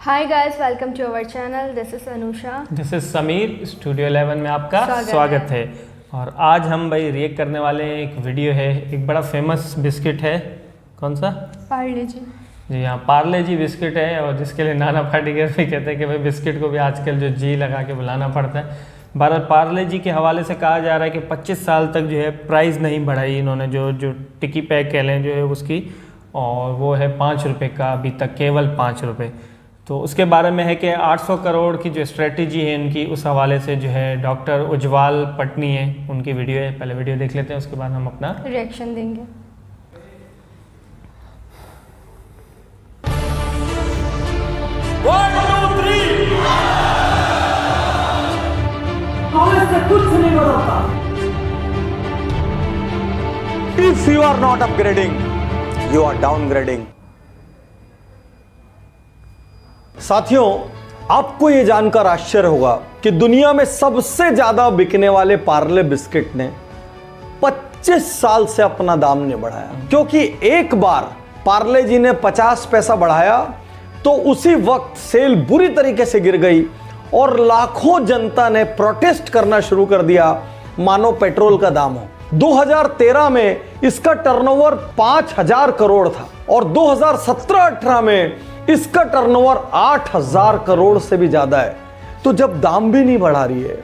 Hi guys, welcome to our channel. This is Anusha. This is Sameer. Studio 11 में आपका स्वागत है। और आज हम भाई रिएक्ट करने वाले हैं। एक वीडियो है, एक बड़ा फेमस बिस्किट है। कौन सा? पार्ले जी। जी हाँ, पार्ले जी बिस्किट है। और जिसके लिए नाना पाटेकर भी कहते हैं कि भाई बिस्किट को भी आजकल जो जी लगा के बुलाना पड़ता है। भारत पार्ले जी के हवाले से कहा जा रहा है कि 25 साल तक जो है प्राइस नहीं बढ़ाई इन्होंने, जो टिक्की पैक कह लें जो है उसकी, और वो है 5 रुपये का अभी तक, केवल 5 रुपये। तो उसके बारे में है कि 800 करोड़ की जो स्ट्रेटजी है इनकी, उस हवाले से जो है डॉक्टर उज्जवल पटनी है, उनकी वीडियो है। पहले वीडियो देख लेते हैं, उसके बाद हम अपना रिएक्शन देंगे। कुछ नहीं बदलता। If you are not upgrading, you are downgrading. साथियों, आपको यह जानकर आश्चर्य होगा कि दुनिया में सबसे ज्यादा बिकने वाले पार्ले बिस्किट ने 25 साल से अपना दाम नहीं बढ़ाया। क्योंकि एक बार पार्ले जी ने 50 पैसा बढ़ाया तो उसी वक्त सेल बुरी तरीके से गिर गई और लाखों जनता ने प्रोटेस्ट करना शुरू कर दिया, मानो पेट्रोल का दाम हो। 2013 में इसका टर्नओवर 5000 करोड़ था और 2017-18 में इसका टर्नओवर 8000 करोड़ से भी ज्यादा है। तो जब दाम भी नहीं बढ़ा रही है,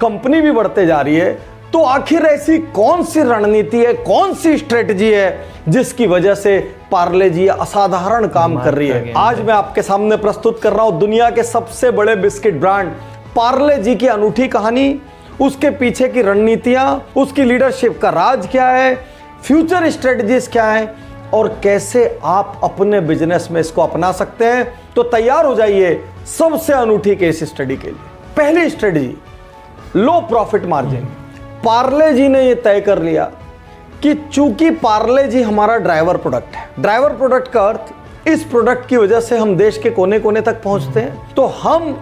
कंपनी भी बढ़ते जा रही है, तो आखिर ऐसी कौन सी रणनीति है, कौन सी स्ट्रेटजी है जिसकी वजह से पार्ले जी असाधारण काम कर रही है। आज मैं आपके सामने प्रस्तुत कर रहा हूं दुनिया के सबसे बड़े बिस्किट ब्रांड पार्ले जी की अनूठी कहानी, उसके पीछे की रणनीतियां, उसकी लीडरशिप का राज क्या है, फ्यूचर स्ट्रेटजीज क्या है और कैसे आप अपने बिजनेस में इसको अपना सकते हैं। तो तैयार हो जाइए सबसे अनूठी केस स्टडी के लिए। पहली स्ट्रेटजी, लो प्रॉफिट मार्जिन। पार्ले जी ने यह तय कर लिया कि चूंकि पार्ले जी हमारा ड्राइवर प्रोडक्ट है, ड्राइवर प्रोडक्ट का अर्थ इस प्रोडक्ट की वजह से हम देश के कोने कोने तक पहुंचते हैं, तो हम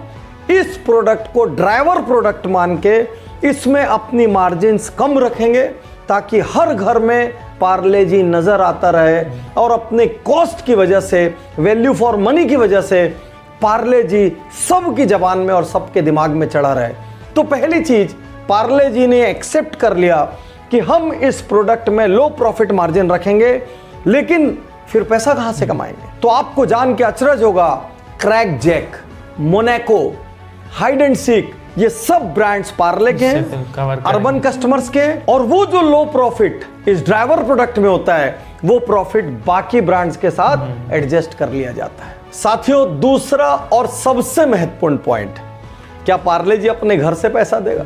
इस प्रोडक्ट को ड्राइवर प्रोडक्ट मान के इसमें अपनी मार्जिन्स कम रखेंगे ताकि हर घर में पार्ले जी नजर आता रहे और अपने कॉस्ट की वजह से, वैल्यू फॉर मनी की वजह से पार्ले जी सबकी जबान में और सबके दिमाग में चढ़ा रहे। तो पहली चीज पार्ले जी ने एक्सेप्ट कर लिया कि हम इस प्रोडक्ट में लो प्रॉफिट मार्जिन रखेंगे, लेकिन फिर पैसा कहां से कमाएंगे? तो आपको जान के अचरज होगा, crack jack, Monaco, hide and seek, ये सब ब्रांड्स पार्ले के हैं, अर्बन कस्टमर्स के। और वो जो लो प्रॉफिट इस ड्राइवर प्रोडक्ट में होता है, वो प्रॉफिट बाकी ब्रांड्स के साथ एडजस्ट कर लिया जाता है। साथियों, दूसरा और सबसे महत्वपूर्ण पॉइंट, क्या पार्ले जी अपने घर से पैसा देगा?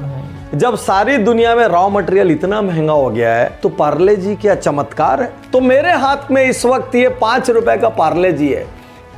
जब सारी दुनिया में रॉ मटेरियल इतना महंगा हो गया है तो पार्ले जी क्या चमत्कार है? तो मेरे हाथ में इस वक्त ये 5 रुपए का पार्ले जी है।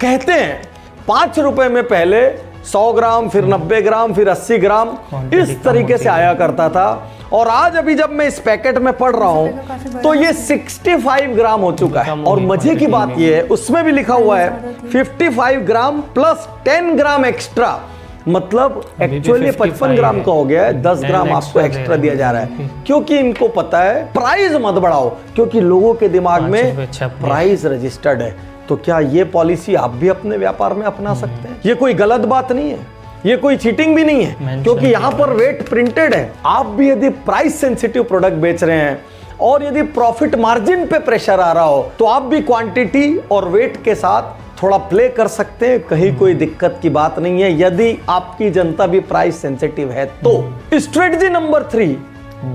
कहते हैं 5 रुपए में पहले 100 ग्राम, फिर 90 ग्राम, फिर 80 ग्राम, इस तरीके से आया करता था। और आज अभी जब मैं इस पैकेट में पढ़ रहा हूं तो ये 65 ग्राम हो चुका है। और मजे की बात ये है, उसमें भी लिखा हुआ है 55 ग्राम प्लस 10 ग्राम एक्स्ट्रा, मतलब एक्चुअली 55 ग्राम का हो गया है, 10 ग्राम आपको एक्स्ट्रा दिया जा रहा है। क्योंकि इनको पता है प्राइस मत बढ़ाओ, क्योंकि लोगों के दिमाग में प्राइस रजिस्टर्ड है। तो क्या ये पॉलिसी आप भी अपने व्यापार में अपना सकते हैं? ये कोई गलत बात नहीं है, ये कोई चीटिंग भी नहीं है, क्योंकि यहाँ पर वेट प्रिंटेड है। आप भी यदि प्राइस सेंसिटिव प्रोडक्ट बेच रहे हैं और यदि प्रॉफिट मार्जिन पे प्रेशर आ रहा हो, तो आप भी क्वांटिटी और वेट के साथ थोड़ा प्ले कर सकते हैं, कहीं कोई दिक्कत की बात नहीं है, यदि आपकी जनता भी प्राइस सेंसिटिव है तो। Strategy number 3,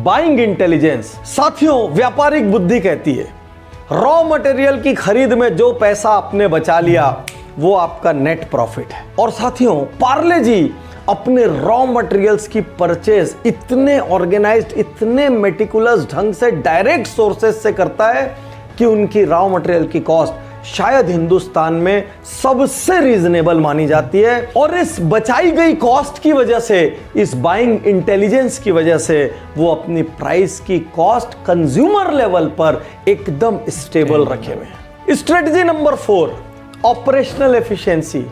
buying intelligence. साथियों, व्यापारिक बुद्धि कहती है रॉ मटेरियल की खरीद में जो पैसा आपने बचा लिया वो आपका नेट प्रॉफिट है। और साथियों, पार्ले जी अपने रॉ मटेरियल्स की परचेज इतने ऑर्गेनाइज्ड, इतने मेटिकुलस ढंग से डायरेक्ट सोर्सेस से करता है कि उनकी रॉ मटेरियल की कॉस्ट शायद हिंदुस्तान में सबसे रीजनेबल मानी जाती है। और इस बचाई गई कॉस्ट की वजह से, इस बाइंग इंटेलिजेंस की वजह से वो अपनी प्राइस की कॉस्ट कंज्यूमर लेवल पर एकदम स्टेबल रखे हुए हैं। Strategy number 4, operational efficiency.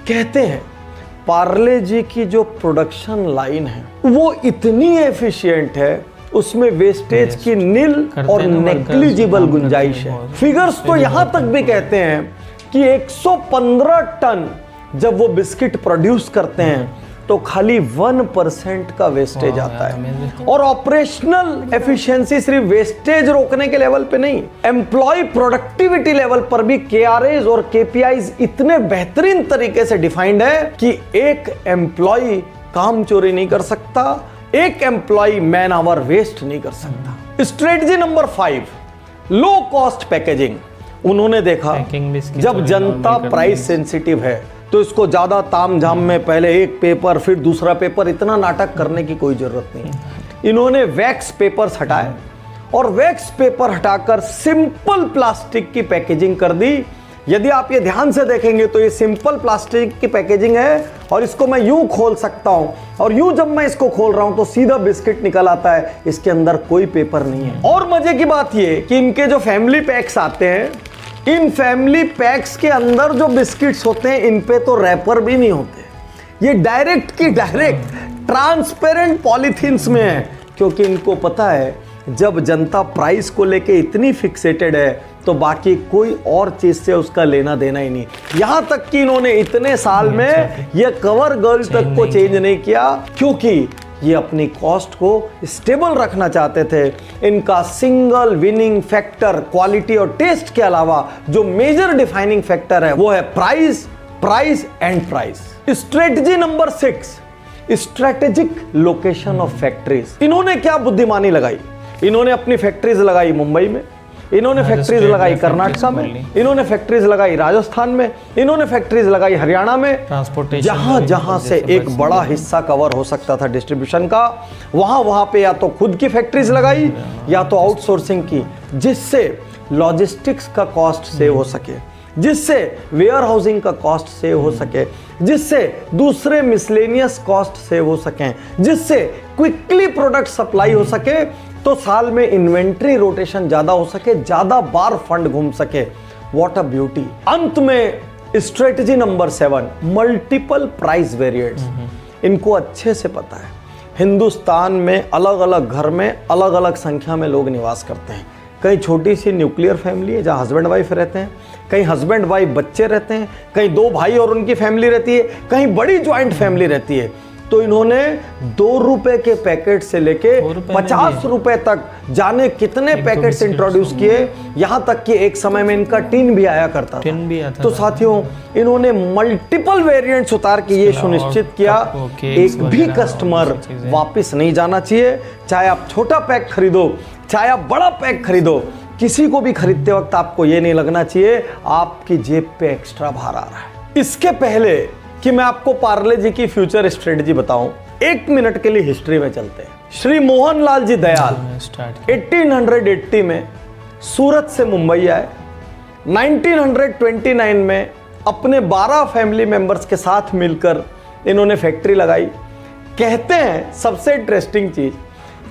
कहते हैं पार्ले जी की जो प्रोडक्शन लाइन है वो इतनी एफिशिएंट है, उसमें वेस्टेज की नील और नेग्लिजिबल गुंजाइश है। फिगर्स तो यहां तक भी कहते हैं कि 115 टन जब वो बिस्किट प्रोड्यूस करते हैं तो खाली 1% का वेस्टेज आता है। और ऑपरेशनल एफिशिएंसी सिर्फ वेस्टेज रोकने के लेवल पे नहीं, एम्प्लॉय प्रोडक्टिविटी लेवल पर भी KRAs और KPIs इतने बेहतरीन तरीके से डिफाइंड है कि एक एम्प्लॉय काम चोरी नहीं कर सकता, एक एम्प्लॉय मैन आवर वेस्ट नहीं कर सकता। Strategy number 5, low cost packaging. उन्होंने देखा जब जनता प्राइस सेंसिटिव है तो इसको ज्यादा ताम झाम में पहले एक पेपर फिर दूसरा पेपर, इतना नाटक करने की कोई जरूरत नहीं। इन्होंने वैक्स पेपर्स हटाए और वैक्स पेपर हटाकर सिंपल प्लास्टिक की पैकेजिंग कर दी। यदि आप ये ध्यान से देखेंगे तो ये सिंपल प्लास्टिक की पैकेजिंग है और इसको मैं यूं खोल सकता हूं और यूं जब मैं इसको खोल रहा हूं तो सीधा बिस्किट निकल आता है, इसके अंदर कोई पेपर नहीं है। और मजे की बात ये कि इनके जो फैमिली पैक्स आते हैं, इन फैमिली पैक्स के अंदर जो बिस्किट्स होते हैं इन पे तो रैपर भी नहीं होते, ये डायरेक्ट की डायरेक्ट ट्रांसपेरेंट पॉलीथीन्स में है, क्योंकि इनको पता है जब जनता प्राइस को लेके इतनी फिक्सेटेड है तो बाकी कोई और चीज से उसका लेना देना ही नहीं। यहां तक कि इन्होंने इतने साल में ये कवर गर्ल तक को चेंज नहीं किया, क्योंकि ये अपनी कॉस्ट को स्टेबल रखना चाहते थे। इनका सिंगल विनिंग फैक्टर क्वालिटी और टेस्ट के अलावा जो मेजर डिफाइनिंग फैक्टर है वो है price, price and price. Strategy number 6, strategic location of factories. इन्होंने क्या बुद्धिमानी लगाई, इन्होंने अपनी फैक्ट्रीज लगाई मुंबई में, इन्होंने फैक्ट्रीज लगाई कर्नाटका में, इन्होंने फैक्ट्रीज लगाई राजस्थान में, इन्होंने फैक्ट्रीज लगाई हरियाणा में। जहां जहां से एक बड़ा हिस्सा कवर हो सकता था डिस्ट्रीब्यूशन का, वहां पे या तो खुद की फैक्ट्रीज लगाई या तो आउटसोर्सिंग की, जिससे लॉजिस्टिक्स का कॉस्ट सेव हो सके, जिससे वेयर हाउसिंग का कॉस्ट सेव हो सके, जिससे दूसरे मिसलेनियस कॉस्ट सेव हो सकें, जिससे क्विकली प्रोडक्ट सप्लाई हो सके, तो साल में इन्वेंट्री रोटेशन ज्यादा हो सके, ज्यादा बार फंड घूम सके। What a beauty. अंत में strategy number 7, multiple price variants. इनको अच्छे से पता है हिंदुस्तान में अलग अलग घर में अलग अलग संख्या में लोग निवास करते हैं। कहीं छोटी सी न्यूक्लियर फैमिली है जहां हस्बैंड वाइफ रहते हैं, कहीं हस्बैंड वाइफ बच्चे रहते हैं, कहीं 2 भाई और उनकी फैमिली रहती है, कहीं बड़ी ज्वाइंट फैमिली रहती है। तो इन्होंने 2 रुपए के पैकेट से लेके 50 रुपए तक जाने कितने पैकेट्स इंट्रोड्यूस किए, यहां तक कि एक समय में इनका टिन भी आया करता था। तो साथियों, इन्होंने मल्टीपल वेरिएंट्स उतार के ये सुनिश्चित किया एक भी कस्टमर वापस नहीं जाना चाहिए। चाहे आप छोटा पैक खरीदो, चाहे आप बड़ा पैक खरीदो, किसी को भी खरीदते वक्त आपको ये नहीं लगना चाहिए आपकी जेब पे एक्स्ट्रा भार आ रहा है। इसके पहले कि मैं आपको पार्ले जी की फ्यूचर स्ट्रेटजी बताऊं, 1 मिनट के लिए हिस्ट्री में चलते हैं। श्री मोहनलाल जी दयाल 1880 में सूरत से मुंबई आए। 1929 में अपने 12 फैमिली मेंबर्स के साथ मिलकर इन्होंने फैक्ट्री लगाई। कहते हैं सबसे इंटरेस्टिंग चीज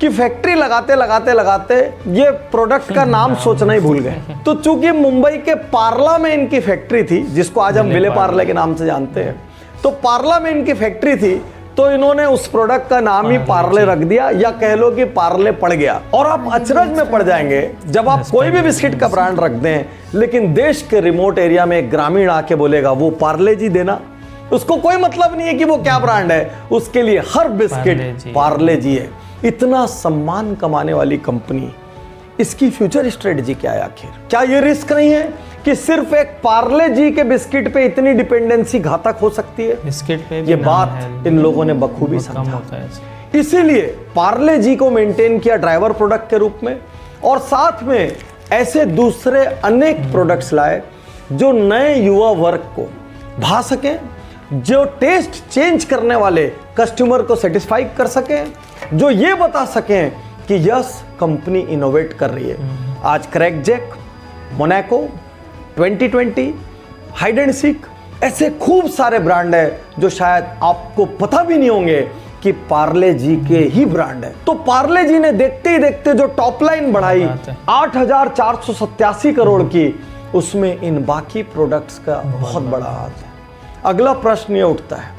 कि फैक्ट्री लगाते ये प्रोडक्ट का नाम सोचना ही भूल गए। तो चूंकि मुंबई के पार्ला में इनकी फैक्ट्री थी, जिसको आज हम विले पार्ले के नाम से जानते हैं, तो पार्ला में इनकी फैक्ट्री थी, तो इन्होंने उस प्रोडक्ट का नाम ही पार्ले रख दिया, या कह लो कि पार्ले पड़ गया। और आप अचरज में पड़ जाएंगे जब आप कोई भी बिस्किट का ब्रांड रख दें, लेकिन देश के रिमोट एरिया में एक ग्रामीण आके बोलेगा वो पार्ले जी देना, उसको कोई मतलब नहीं है कि वो क्या ब्रांड है, उसके लिए हर बिस्किट पार्ले जी है। इतना सम्मान कमाने वाली कंपनी, इसकी फ्यूचर स्ट्रेटजी क्या है आखिर? क्या ये रिस्क नहीं है कि सिर्फ एक पार्ले जी के बिस्किट पे इतनी डिपेंडेंसी घातक हो सकती है? बिस्किट पे भी ये बात इन लोगों ने बखूबी समझा, इसीलिए पार्ले जी को मेंटेन किया ड्राइवर प्रोडक्ट के रूप में, और साथ में ऐसे दूसरे अनेक प्रोडक्ट्स लाए जो नए युवा वर्ग को भा सके, जो टेस्ट चेंज करने वाले कस्टमर को सेटिस्फाई कर सके, जो ये बता सकें कि यस कंपनी इनोवेट कर रही है। आज crack jack, Monaco, 2020, hide and seek, ऐसे खूब सारे ब्रांड है जो शायद आपको पता भी नहीं होंगे कि पार्ले जी के ही ब्रांड है। तो पार्ले जी ने देखते ही देखते जो टॉप लाइन बढ़ाई 8,487 करोड़ की, उसमें इन बाकी प्रोडक्ट्स का बहुत बड़ा हाथ है। अगला प्रश्न ये उठता है,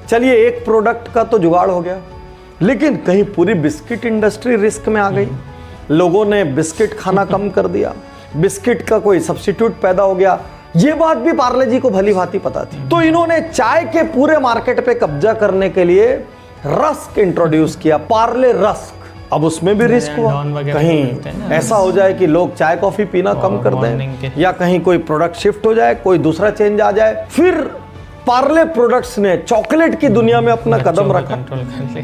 चलिए एक प्रोडक्ट का तो जुगाड़ हो गया, लेकिन कहीं पूरी बिस्किट इंडस्ट्री रिस्क में आ गई, लोगों ने बिस्किट खाना कम कर दिया, बिस्किट का कोई सब्स्टिट्यूट पैदा हो गया, ये बात भी पार्ले जी को भली भांति पता थी। तो इन्होंने चाय के पूरे मार्केट पे कब्जा करने के लिए रस्क इंट्रोड्यूस किया, पार्ले रस्क। अब उसमें भी रिस्क हुआ, कहीं ऐसा हो जाए कि लोग चाय कॉफी पीना कम कर दें, या कहीं कोई प्रोडक्ट शिफ्ट हो जाए, कोई दूसरा चेंज आ जाए। फिर पार्ले प्रोडक्ट्स ने चॉकलेट की दुनिया में अपना कदम रखा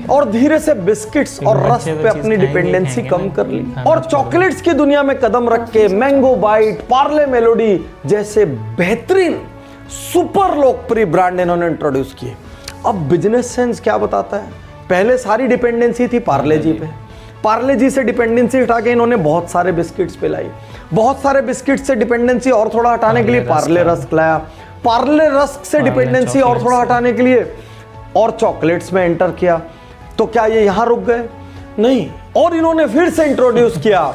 और धीरे से बिस्किट्स और रस्क पे अपनी डिपेंडेंसी कम कर ली, और चॉकलेट्स की दुनिया में कदम रख के मैंगो बाइट, पार्ले मेलोडी जैसे बेहतरीन सुपर लोकप्रिय ब्रांड इन्होंने इंट्रोड्यूस किए। अब बिजनेस सेंस क्या बताता है, पहले सारी डिपेंडेंसी थी पार्ले जी पे, पार्ले जी से डिपेंडेंसी हटा के इन्होंने बहुत सारे बिस्किट्स पे लाई, बहुत सारे बिस्किट से डिपेंडेंसी और थोड़ा हटाने के लिए पार्ले रस्क लाया, पार्ले रस्क से डिपेंडेंसी और थोड़ा हटाने के लिए और चॉकलेट्स में एंटर किया। तो क्या ये यहां रुक गए? नहीं, और इन्होंने फिर से इंट्रोड्यूस किया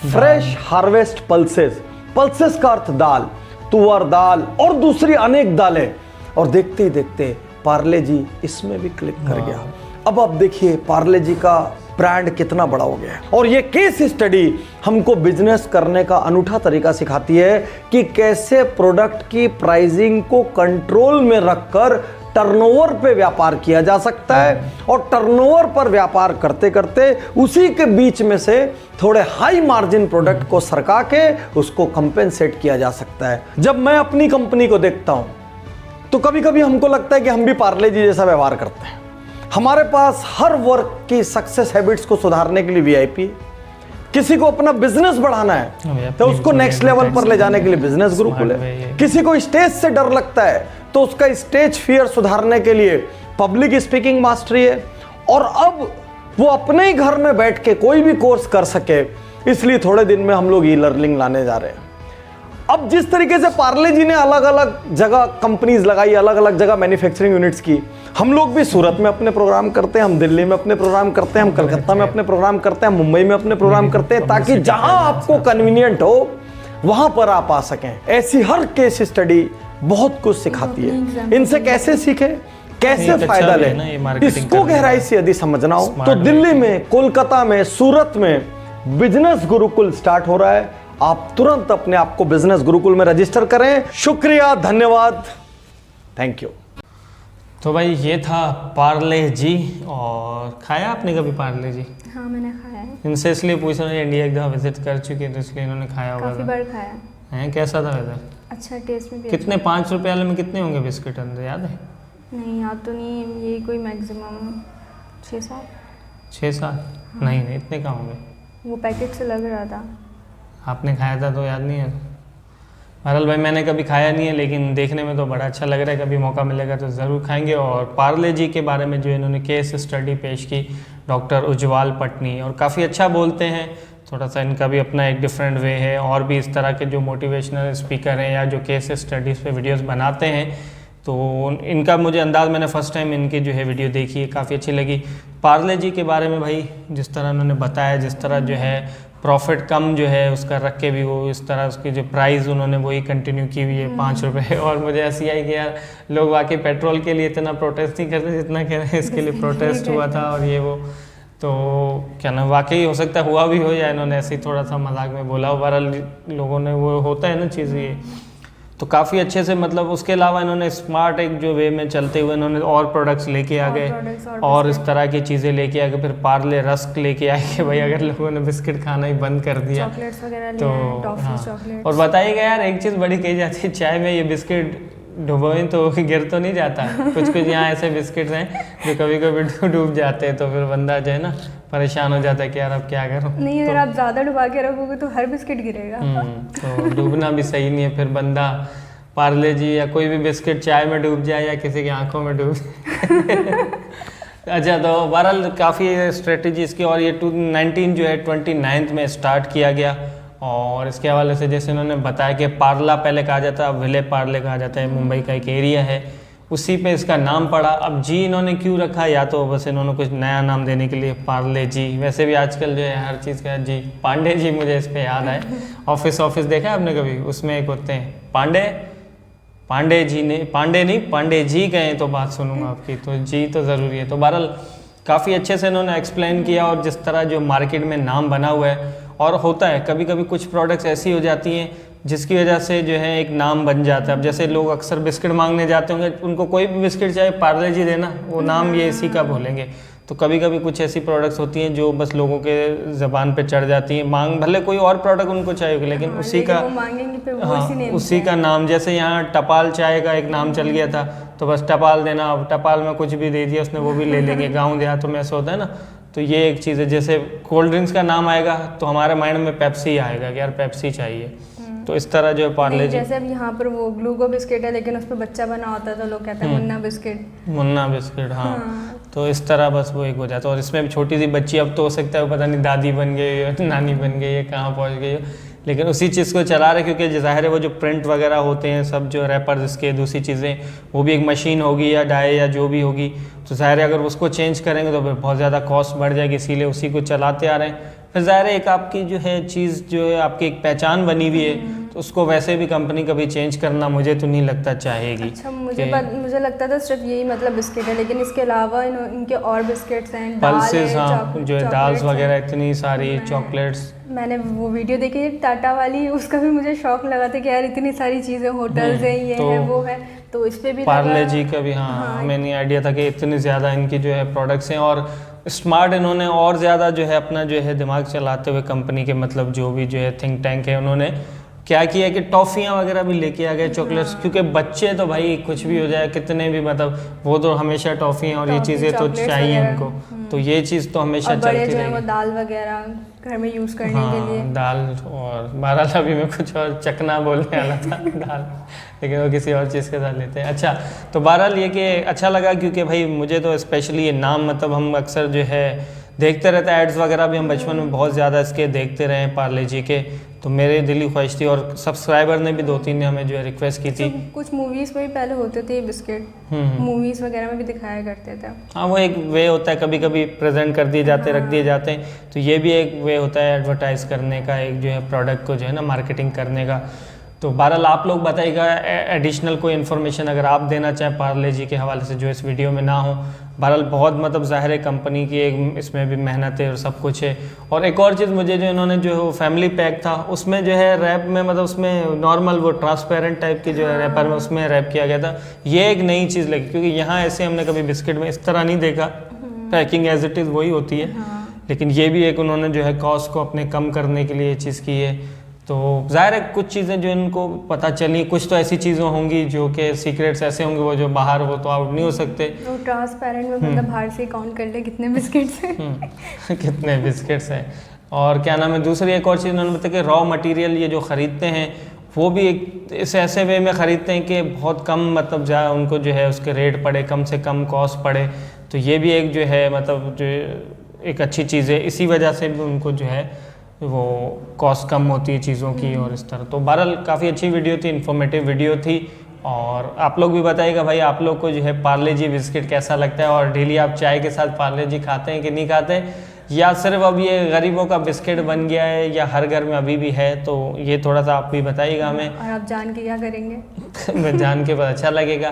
फ्रेश हार्वेस्ट पल्सेस। पल्सेस का अर्थ दाल, तुअर दाल और दूसरी अनेक दालें, और देखते ही देखते पार्ले जी इसमें भी क्लिक कर गया। अब आप देखिए पार्ले जी का ब्रांड कितना बड़ा हो गया है। और ये केस स्टडी हमको बिजनेस करने का अनूठा तरीका सिखाती है कि कैसे प्रोडक्ट की प्राइसिंग को कंट्रोल में रखकर टर्नओवर पे व्यापार किया जा सकता है, और टर्नओवर पर व्यापार करते करते उसी के बीच में से थोड़े हाई मार्जिन प्रोडक्ट को सरका के उसको कंपेंसेट किया जा सकता है। जब मैं अपनी कंपनी को देखता हूं तो कभी कभी हमको लगता है कि हम भी पार्ले जी जैसा व्यवहार करते हैं। हमारे पास हर वर्क की सक्सेस हैबिट्स को सुधारने के लिए वीआईपी है। किसी को अपना बिजनेस बढ़ाना है तो उसको नेक्स्ट लेवल पर ले जाने के लिए बिजनेस गुरुकुल है। किसी को स्टेज से डर लगता है तो उसका स्टेज फियर सुधारने के लिए पब्लिक स्पीकिंग मास्टरी है। और अब वो अपने ही घर में बैठ के कोई भी कोर्स कर सके, इसलिए थोड़े दिन में हम लोग ई लर्निंग लाने जा रहे हैं। अब जिस तरीके से पार्ले जी ने अलग अलग जगह कंपनीज लगाई, अलग अलग जगह मैन्युफैक्चरिंग यूनिट्स की, हम लोग भी सूरत में अपने प्रोग्राम करते हैं, हम दिल्ली में अपने प्रोग्राम करते हैं, हम कलकत्ता में अपने प्रोग्राम करते हैं, मुंबई में अपने प्रोग्राम करते हैं, ताकि जहां आपको कन्वीनियंट हो वहां पर आप आ सकें। ऐसी हर केस स्टडी बहुत कुछ सिखाती है। इनसे कैसे सीखे, कैसे फायदा लें, इसको गहराई से यदि समझना हो तो दिल्ली में, कोलकाता में, सूरत में बिजनेस गुरुकुल स्टार्ट हो रहा है। आप तुरंत अपने आप को बिजनेस गुरुकुल में रजिस्टर करें। शुक्रिया, धन्यवाद, थैंक यू। तो भाई ये था पार्ले जी। और खाया आपने कभी पार्ले जी? हाँ मैंने खाया है, इनसे इसलिए पूछ रहा हूँ, इंडिया एक दफ़ा विजिट कर चुके हैं तो इसलिए इन्होंने खाया होगा। काफ़ी बार खाया है। कैसा था वैसे? अच्छा, टेस्ट में भी कितने 5 रुपये वाले में कितने होंगे बिस्किट अंदर, याद है? नहीं याद तो नहीं, यही कोई मैक्सिमम 6-7। 6-7? नहीं नहीं, इतने कम होंगे। वो पैकेट से लग रहा था। आपने खाया था तो याद नहीं है? बहरहाल भाई मैंने कभी खाया नहीं है, लेकिन देखने में तो बड़ा अच्छा लग रहा है। कभी मौका मिलेगा तो ज़रूर खाएंगे। और पार्ले जी के बारे में जो इन्होंने केस स्टडी पेश की, डॉक्टर उज्जवल पटनी, और काफ़ी अच्छा बोलते हैं। थोड़ा सा इनका भी अपना एक डिफरेंट वे है। और भी इस तरह के जो मोटिवेशनल स्पीकर हैं या जो केस स्टडीज़ पे वीडियोस बनाते हैं, तो इनका मुझे अंदाज़, मैंने फ़र्स्ट टाइम इनकी जो है वीडियो देखी है, काफ़ी अच्छी लगी। पार्ले जी के बारे में भाई जिस तरह उन्होंने बताया, जिस तरह जो है प्रॉफिट कम जो है उसका रख के भी वो इस तरह उसकी जो प्राइस उन्होंने वही कंटिन्यू की हुई है 5 रुपये। और मुझे हंसी आई कि यार लोग वाकई पेट्रोल के लिए इतना प्रोटेस्ट नहीं करते जितना कह रहे हैं इसके लिए प्रोटेस्ट हुआ था और ये वो। तो क्या ना, वाकई हो सकता है हुआ भी हो, या इन्होंने ऐसे ही थोड़ा सा मजाक में बोला हो। बहरहाल लोगों ने, वो होता है ना चीज़ ये, तो काफ़ी अच्छे से, मतलब उसके अलावा इन्होंने स्मार्ट एक जो वे में चलते हुए इन्होंने और प्रोडक्ट्स लेके आ गए, और इस तरह की चीज़ें लेके आ गए। फिर पार्ले रस्क लेके आए कि भाई अगर लोगों ने बिस्किट खाना ही बंद कर दिया तो हाँ। और बताइएगा यार, एक चीज़ बड़ी कही जाती है, चाय में ये बिस्किट डुबोएं तो गिर तो नहीं जाता। कुछ कुछ यहाँ ऐसे बिस्किट्स हैं जो कभी कभी डूब जाते हैं, तो फिर बंदा जो है ना परेशान हो जाता है कि यार अब क्या करूँ। नहीं, अगर आप ज़्यादा डुबा के रखोगे तो हर बिस्किट गिरेगा। तो डूबना भी सही नहीं है, फिर बंदा पार्ले जी या कोई भी बिस्किट चाय में डूब जाए या किसी की आंखों में डूब अच्छा, तो बहरहाल काफ़ी स्ट्रेटजी इसकी। और ये 2019 जो है 29 में स्टार्ट किया गया। और इसके हवाले से जैसे उन्होंने बताया कि पार्ला पहले कहा जाता है, विले पार्ले कहा जाता है, मुंबई का एक एरिया है, उसी पे इसका नाम पड़ा। अब जी इन्होंने क्यों रखा, या तो बस इन्होंने कुछ नया नाम देने के लिए पार्ले जी। वैसे भी आजकल जो है हर चीज़ का जी, पांडे जी मुझे इस पर याद आए। ऑफिस देखा है आपने कभी? उसमें एक होते हैं पांडे जी ने, पांडे नहीं पांडे जी गए तो बात सुनूंगा आपकी, तो जी तो ज़रूरी है। तो बहरहाल काफ़ी अच्छे से इन्होंने एक्सप्लेन किया। और जिस तरह जो मार्केट में नाम बना हुआ है, और होता है कभी कभी कुछ प्रोडक्ट्स ऐसी हो जाती हैं जिसकी वजह से जो है एक नाम बन जाता है। अब जैसे लोग अक्सर बिस्किट मांगने जाते होंगे, उनको कोई भी बिस्किट चाहे पार्ले जी देना, वो नाम ये इसी का बोलेंगे। तो कभी कभी कुछ ऐसी प्रोडक्ट्स होती हैं जो बस लोगों के ज़बान पे चढ़ जाती हैं, मांग भले कोई और प्रोडक्ट उनको चाहिए होगा, लेकिन उसी का उसी का नाम, जैसे यहाँ टपाल चाय का एक नाम चल गया था, तो बस टपाल देना, अब टपाल में कुछ भी दे दिया उसने वो भी ले लेंगे। गाँव देहातों में ऐसा होता है ना। तो ये एक चीज़ है, जैसे कोल्ड ड्रिंक्स का नाम आएगा तो हमारे माइंड में पेप्सी आएगा कि यार पेप्सी चाहिए। तो इस तरह जो है पार्ले जी, जैसे अब यहाँ पर वो ग्लूको बिस्किट है, लेकिन उस पर बच्चा बना होता है तो लोग कहते हैं मुन्ना बिस्किट। मुन्ना बिस्किट, हाँ। तो इस तरह बस वो एक हो जाता है। और इसमें छोटी सी बच्ची, अब तो हो सकता है वो पता नहीं दादी बन गई है, नानी बन गई है, कहाँ पहुँच गई है, लेकिन उसी चीज़ को चला रहे, क्योंकि ज़ाहिर है वो जो प्रिंट वगैरह होते हैं सब, जो रैपर्स इसके, दूसरी चीज़ें, वो भी एक मशीन होगी या डाई या जो भी होगी, तो ज़ाहिर है अगर उसको चेंज करेंगे तो फिर बहुत ज़्यादा कॉस्ट बढ़ जाएगी, इसीलिए उसी को चलाते आ रहे हैं। फिर ज़ाहिर है एक आपकी जो है चीज़ जो है आपकी एक पहचान बनी हुई है, तो उसको वैसे भी कंपनी कभी चेंज करना मुझे तो नहीं लगता चाहेगी। अच्छा, मुझे लगता था सिर्फ यही मतलब बिस्किट है, लेकिन इसके अलावा इनके और बिस्किट्स हैं, पल्सेस, हाँ, जो है दाल्स वगैरह, इतनी सारी चॉकलेट्स। मैंने वो वीडियो देखी टाटा वाली, उसका भी मुझे शौक लगा था कि यार इतनी सारी चीज़ें, होटल्स हैं, ये है वो है, तो इस पे भी पार्ले जी का भी, हाँ, हमें नहीं आइडिया था कि इतनी ज़्यादा इनकी जो है प्रोडक्ट्स हैं। और स्मार्ट इन्होंने और ज़्यादा जो है अपना जो है दिमाग चलाते हुए कंपनी के, मतलब जो भी जो है थिंक टैंक है, उन्होंने क्या किया कि टॉफ़ियाँ वगैरह भी लेके आ गए, चॉकलेट्स, क्योंकि बच्चे तो भाई कुछ भी हो जाए, कितने भी मतलब वो तो हमेशा टॉफ़ियाँ और ये चीज़ें तो चाहिए उनको, तो ये चीज़ तो हमेशा चलती रहेगी। वो दाल वगैरह घर में यूज़ करने के लिए, दाल, और बहरहाल अभी मैं कुछ और चकना बोलने वाला था दाल, लेकिन वो किसी और चीज़ के साथ लेते हैं। अच्छा, तो बहरहाल ये कि अच्छा लगा, क्योंकि भाई मुझे तो स्पेशली ये नाम, मतलब हम अक्सर जो है देखते रहते हैं, एड्स वगैरह भी हम बचपन में बहुत ज़्यादा इसके देखते रहे हैं पार्ले जी के, तो मेरे दिली ख्वाहिश थी। और सब्सक्राइबर ने भी 2-3 ने हमें जो है रिक्वेस्ट की थी। कुछ मूवीज़ में भी पहले होते थे ये बिस्किट, मूवीज़ वगैरह में भी दिखाया करते थे। हाँ, वो एक वे होता है, कभी कभी प्रेजेंट कर दिए जाते, रख दिए जाते हैं, तो ये भी एक वे होता है एडवर्टाइज़ करने का, एक जो है प्रोडक्ट को जो है ना मार्केटिंग करने का। तो बहरहाल आप लोग बताइएगा एडिशनल कोई इन्फॉर्मेशन अगर आप देना चाहें पार्ले जी के हवाले से जो इस वीडियो में ना हो। बहरहाल बहुत मतलब ज़ाहिर है कंपनी की एक इसमें भी मेहनत है और सब कुछ है। और एक और चीज़ मुझे जो इन्होंने जो है फैमिली पैक था, उसमें जो है रैप में, मतलब उसमें नॉर्मल वो ट्रांसपेरेंट टाइप की जो है रैपर में उसमें रैप किया गया था। ये एक नई चीज़ लगी, क्योंकि यहाँ ऐसे हमने कभी बिस्किट में इस तरह नहीं देखा, पैकिंग एज इट इज़ वही होती है, लेकिन ये भी एक उन्होंने जो है कॉस्ट को अपने कम करने के लिए ये चीज़ की है। तो ज़ाहिर है कुछ चीज़ें जो इनको पता चली, कुछ तो ऐसी चीज़ें होंगी जो कि सीक्रेट्स ऐसे होंगे वो जो बाहर वो तो आउट नहीं हो सकते। तो ट्रांसपेरेंट में मतलब बाहर से काउंट कर ले कितने बिस्किट्स हैं कितने बिस्किट्स हैं। और क्या नाम है, दूसरी एक और चीज़ उन्होंने बताया कि रॉ मटेरियल ये जो ख़रीदते हैं वो भी एक इस ऐसे वे में ख़रीदते हैं कि बहुत कम, मतलब ज़्यादा उनको जो है उसके रेट पड़े, कम से कम कॉस्ट पड़े। तो ये भी एक जो है मतलब जो एक अच्छी चीज़ है, इसी वजह से भी उनको जो है वो कॉस्ट कम होती है चीज़ों की और इस तरह। तो बहरहाल काफ़ी अच्छी वीडियो थी, इन्फॉर्मेटिव वीडियो थी। और आप लोग भी बताइएगा भाई आप लोग को जो है पार्ले जी बिस्किट कैसा लगता है, और डेली आप चाय के साथ पार्ले जी खाते हैं कि नहीं खाते, या सिर्फ अब ये गरीबों का बिस्किट बन गया है या हर घर में अभी भी है। तो ये थोड़ा सा आप भी बताइएगा हमें। और आप जान के क्या करेंगे मैं जान के बहुत अच्छा लगेगा,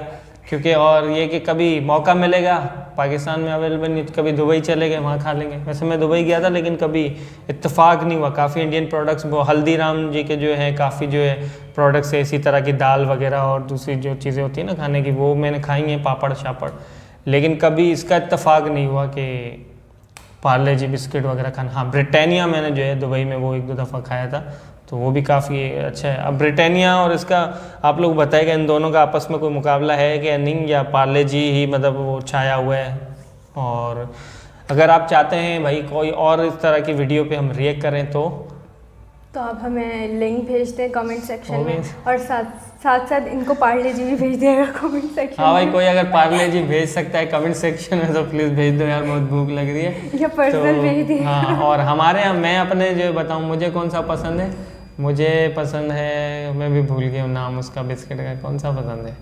क्योंकि और ये कि कभी मौका मिलेगा, पाकिस्तान में अवेलेबल नहीं तो कभी दुबई चले गए, वहाँ खा लेंगे। वैसे मैं दुबई गया था लेकिन कभी इत्तेफाक नहीं हुआ। काफ़ी इंडियन प्रोडक्ट्स, वो हल्दीराम जी के जो है काफ़ी जो है प्रोडक्ट्स है इसी तरह की, दाल वगैरह और दूसरी जो चीज़ें होती हैं ना खाने की, वो मैंने खाई हैं, पापड़ शापड़, लेकिन कभी इसका इत्तेफाक नहीं हुआ कि पार्ले जी बिस्किट वगैरह खाना। हाँ, ब्रिटानिया मैंने जो है दुबई में वो 1-2 दफ़ा खाया था, तो वो भी काफ़ी अच्छा है। अब ब्रिटानिया और इसका आप लोग बताएगा इन दोनों का आपस में कोई मुकाबला है कि नहीं, या पार्ले जी ही मतलब वो छाया हुआ है। और अगर आप चाहते हैं भाई कोई और इस तरह की वीडियो पे हम रिएक्ट करें तो आप हमें लिंक भेज दें कमेंट सेक्शन में, और साथ इनको पार्ले जी भी भेज देगा कमेंट सेक्शन में। हाँ भाई, कोई अगर पार्ले जी भेज सकता है कमेंट सेक्शन में तो प्लीज़ भेज दो यार, बहुत भूख लग रही है। या पर्सनल भेज दिए। हाँ, और हमारे यहाँ मैं अपने जो बताऊँ मुझे कौन सा पसंद है, मुझे पसंद है, मैं भी भूल गया नाम उसका बिस्किट का, कौन सा पसंद है,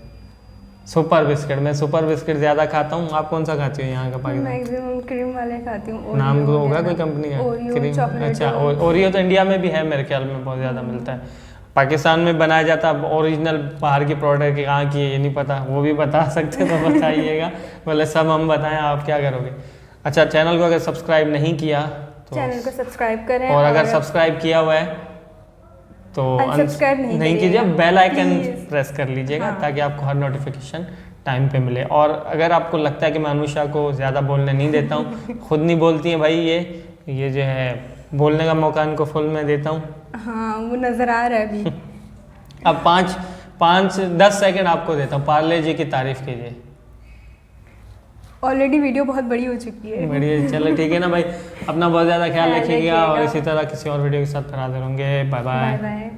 सुपर बिस्किट। मैं सुपर बिस्किट ज़्यादा खाता हूँ। आप कौन सा खाती हो यहाँ का पाकिस्तान? मैक्सिमम क्रीम वाले खाती हूँ। नाम तो होगा कोई कंपनी का? क्रीम। अच्छा, ओरियो तो इंडिया में भी है मेरे ख्याल में, बहुत ज़्यादा मिलता है। पाकिस्तान में बनाया जाता है ओरिजिनल, बाहर की प्रोडक्ट कहाँ की है ये नहीं पता, वो भी बता सकते तो बताइएगा। बोले सब हम बताएं, आप क्या करोगे। अच्छा, चैनल को अगर सब्सक्राइब नहीं किया तो चैनल को सब्सक्राइब करें, और अगर सब्सक्राइब किया हुआ है तो Unsubscribe नहीं कीजिए, करिएगा, बेल आइकन please। प्रेस कर लीजिएगा हाँ। ताकि आपको हर नोटिफिकेशन टाइम पे मिले। और अगर आपको लगता है कि मैं अनुषा को ज़्यादा बोलने नहीं देता हूँ, खुद नहीं बोलती हैं भाई, ये जो है बोलने का मौका इनको फुल मैं देता हूँ। हाँ वो नज़र आ रहा है अभी। अब 5-10 सेकंड आपको देता हूँ, पार्ले जी की तारीफ कीजिए। ऑलरेडी वीडियो बहुत बड़ी हो चुकी है। बढ़िया, चलो ठीक है ना भाई, अपना बहुत ज़्यादा ख्याल ख्याल रखिएगा और रखिएगा। इसी तरह किसी और वीडियो के साथ फिर हाजिर होंगे। Bye bye bye. बाय।